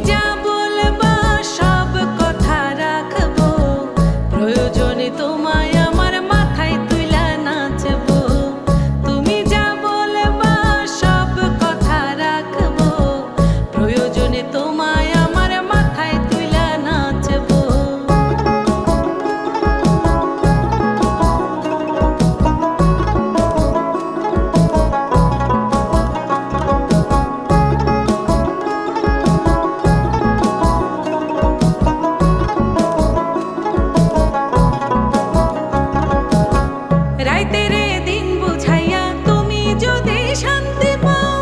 যা বলবা সব কথা রাখবো, প্রয়োজনে তোমায় আমার মাথায় তুইলা নাচবো। তুমি যা বলবা সব কথা রাখবো, প্রয়োজনে তোমায় আমার মাথায় তুইলা নাচবো। রাইতের দিন বুঝাইয়া তুমি যদি শান্তি পাও,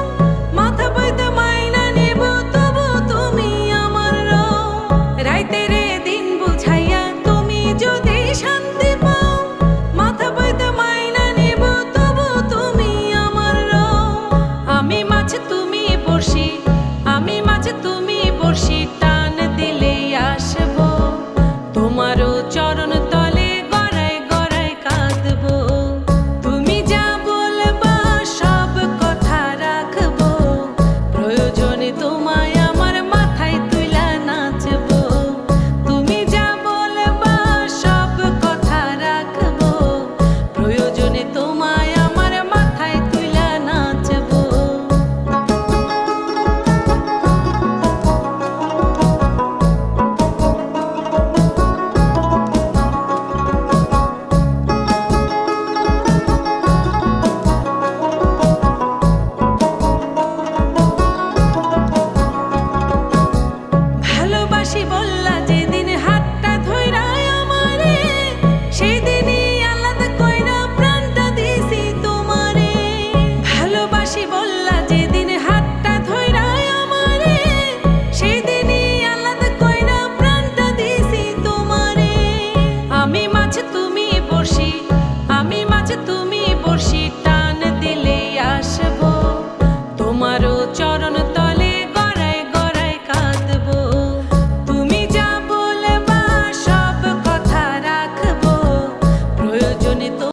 মাথা পাইতে মাইনা নেব তবু তুমি আমার রও। রাইতের দিন বুঝাইয়া তুমি যদি শান্তি পাও, মাথা পাইতে মাইনা নেব তবু তুমি আমার রও। আমি মাছ তুমি বড়শি, আমি মাছ তুমি বড়শি, টান দিলেই আসবো তোমারও চরণ তলে গড়ায় গড়ায় কাঁদবো। তুমি যা বলবা সব কথা রাখবো, প্রয়োজনে